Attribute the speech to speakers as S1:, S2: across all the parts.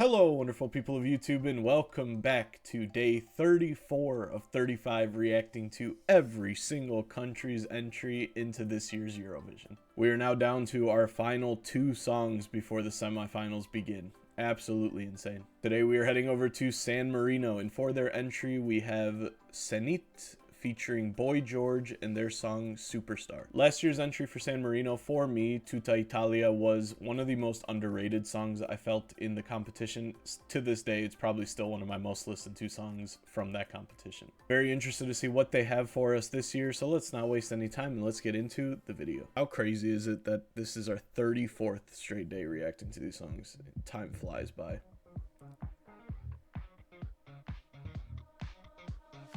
S1: Hello, wonderful people of YouTube, and welcome back to day 34 of 35 reacting to every single country's entry into this year's Eurovision. We are now down to our final two songs before the semifinals begin. Absolutely insane. Today we are heading over to San Marino, and for their entry we have Senhit featuring Boy George and their song Superstar. Last year's entry for San Marino, for me, Tutta Italia, was one of the most underrated songs I felt in the competition. To this day, it's probably still one of my most listened to songs from that competition. Very interested to see what they have for us this year, so let's not waste any time and let's get into the video. How crazy is it that this is our 34th straight day reacting to these songs? Time flies by.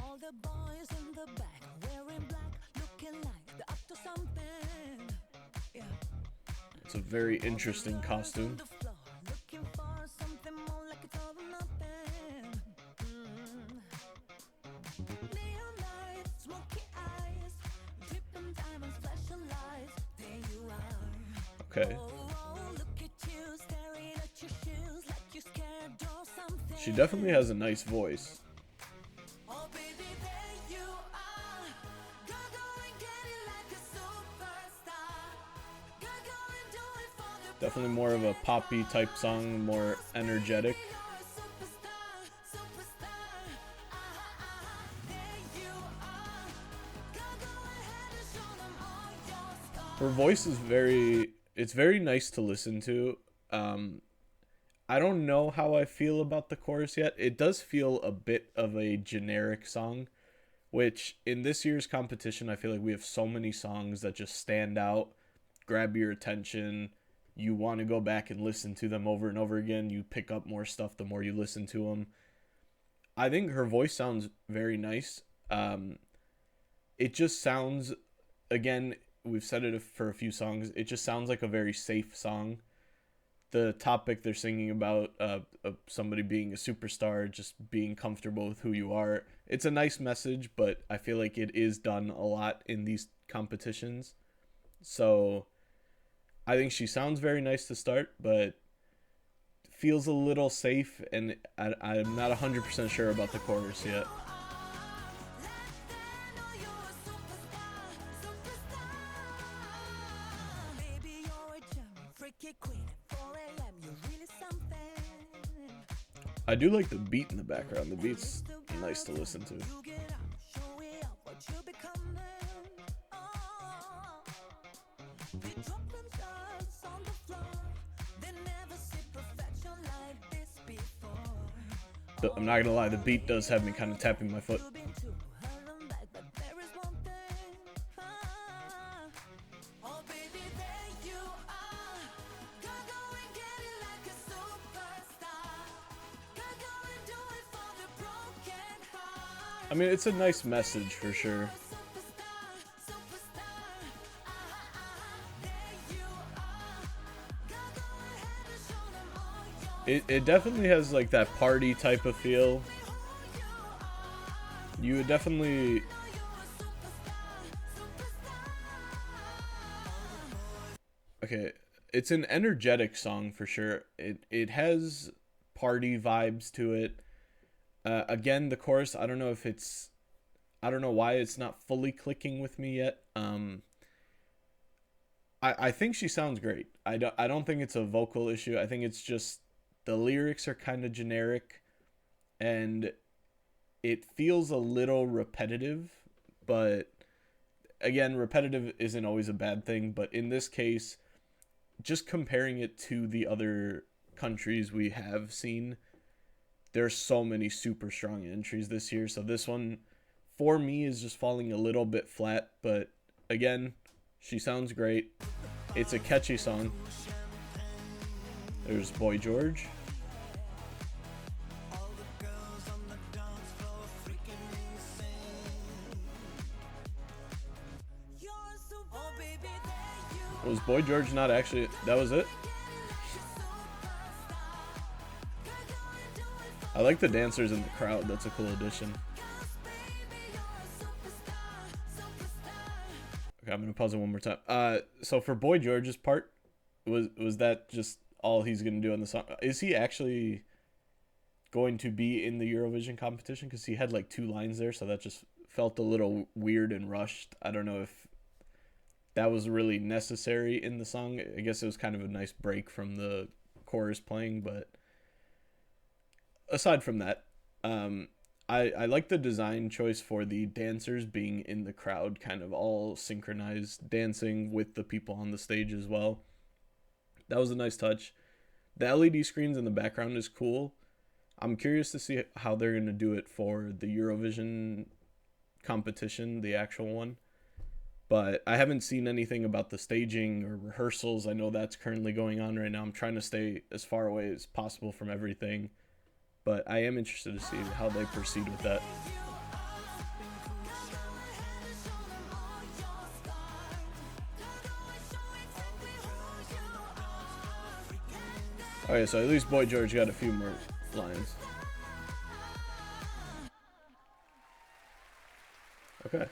S2: All the boys in the back wearing black, looking like they're up to something. Yeah.
S1: It's a very interesting costume.
S2: Looking for something more like it's all or nothing. Neon lights, smoky eyes, dripping diamonds, flashing lights. There you are.
S1: Okay.
S2: Oh, look at you, staring at your shoes like you're scared or something.
S1: She definitely has a nice voice.
S2: Oh baby, there you are. Go and get it like a superstar. Go and do it for the
S1: Definitely more of a poppy type song, more energetic.
S2: You're a superstar, superstar. There you are. Go ahead and show them all your scars.
S1: Her voice is it's very nice to listen to. I don't know how I feel about the chorus yet. It does feel a bit of a generic song, which in this year's competition, I feel like we have so many songs that just stand out, grab your attention. You want to go back and listen to them over and over again. You pick up more stuff the more you listen to them. I think her voice sounds very nice. It just sounds, again, we've said it for a few songs, it just sounds like a very safe song. The topic they're singing about, somebody being a superstar, just being comfortable with who you are. It's a nice message, but I feel like it is done a lot in these competitions. So I think she sounds very nice to start, but feels a little safe, and I'm not 100% sure about the chorus yet. I do like the beat in the background. The beat's nice to listen to. I'm not gonna lie, the beat does have me kind of tapping my foot. I mean, it's a nice message for sure. It definitely has like that party type of feel. You would definitely... Okay, it's an energetic song for sure. It has party vibes to it. Again, the chorus, I don't know why it's not fully clicking with me yet. I think she sounds great. I don't think it's a vocal issue. I think it's just the lyrics are kind of generic, and it feels a little repetitive, but again, repetitive isn't always a bad thing. But in this case, just comparing it to the other countries we have seen, there's so many super strong entries this year. So this one, for me, is just falling a little bit flat. But again, she sounds great. It's a catchy song. There's Boy George. Was Boy George not actually... That was it? I like the dancers in the crowd. That's a cool addition. Okay, I'm gonna pause it one more time. So for Boy George's part, was that just all he's gonna do on the song? Is he actually going to be in the Eurovision competition, because he had like 2 lines there, so that just felt a little weird and rushed. I don't know if that was really necessary in the song. I guess it was kind of a nice break from the chorus playing, but aside from that, I like the design choice for the dancers being in the crowd, kind of all synchronized, dancing with the people on the stage as well. That was a nice touch. The LED screens in the background is cool. I'm curious to see how they're going to do it for the Eurovision competition, the actual one. But I haven't seen anything about the staging or rehearsals. I know that's currently going on right now. I'm trying to stay as far away as possible from everything. But I am interested to see how they proceed with that. Okay, so at least Boy George got a few more lines. Okay.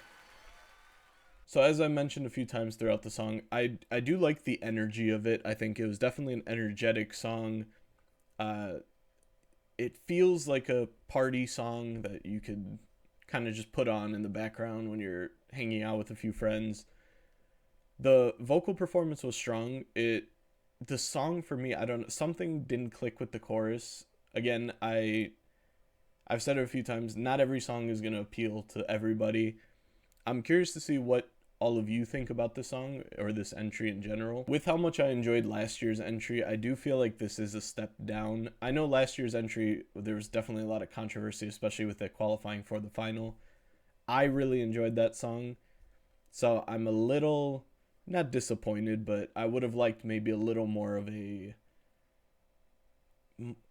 S1: So as I mentioned a few times throughout the song, I do like the energy of it. I think it was definitely an energetic song. It feels like a party song that you could kind of just put on in the background when you're hanging out with a few friends. The vocal performance was strong. The song for me, I don't know, something didn't click with the chorus. Again, I've said it a few times, not every song is going to appeal to everybody. I'm curious to see what all of you think about this song or this entry in general. With how much I enjoyed last year's entry, I do feel like this is a step down. I know last year's entry, there was definitely a lot of controversy, especially with it qualifying for the final. I really enjoyed that song, so I'm a little, not disappointed, but I would have liked maybe a little more of a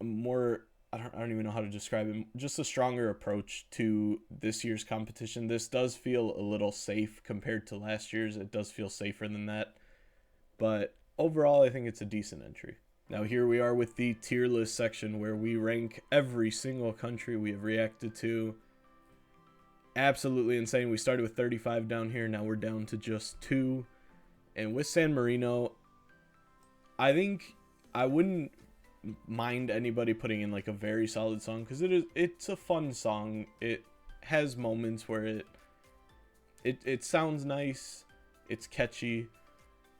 S1: more, I don't even know how to describe it, just a stronger approach to this year's competition. This does feel a little safe compared to last year's. It does feel safer than that. But overall, I think it's a decent entry. Now here we are with the tier list section where we rank every single country we have reacted to. Absolutely insane. We started with 35 down here. Now we're down to just 2. And with San Marino, I think I wouldn't mind anybody putting in like a very solid song, because it's a fun song. It has moments where it sounds nice, it's catchy.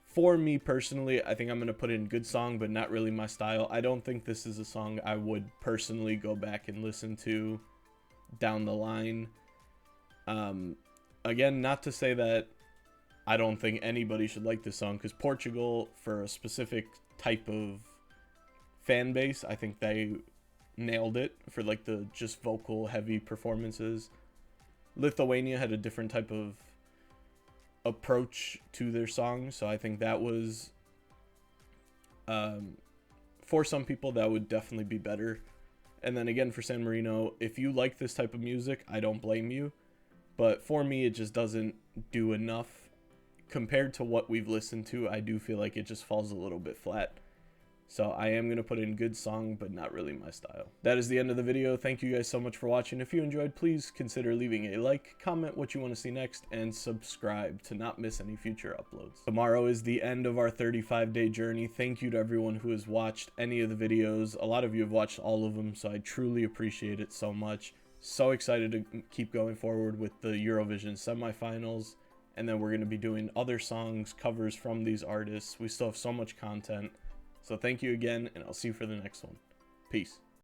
S1: For me personally, I think I'm gonna put in good song, but not really my style. I don't think this is a song I would personally go back and listen to down the line. Again, not to say that I don't think anybody should like this song, because Portugal, for a specific type of fan base, I think they nailed it for like the just vocal heavy performances. Lithuania had a different type of approach to their songs, so I think that was for some people that would definitely be better. And then again, for San Marino, if you like this type of music, I don't blame you, but for me it just doesn't do enough compared to what we've listened to. I do feel like it just falls a little bit flat. So I am going to put in good song, but not really my style. That is the end of the video. Thank you guys so much for watching. If you enjoyed, please consider leaving a like, comment what you want to see next, and subscribe to not miss any future uploads. Tomorrow is the end of our 35-day journey. Thank you to everyone who has watched any of the videos. A lot of you have watched all of them, so I truly appreciate it so much. So excited to keep going forward with the Eurovision semifinals. And then we're going to be doing other songs, covers from these artists. We still have so much content. So thank you again, and I'll see you for the next one. Peace.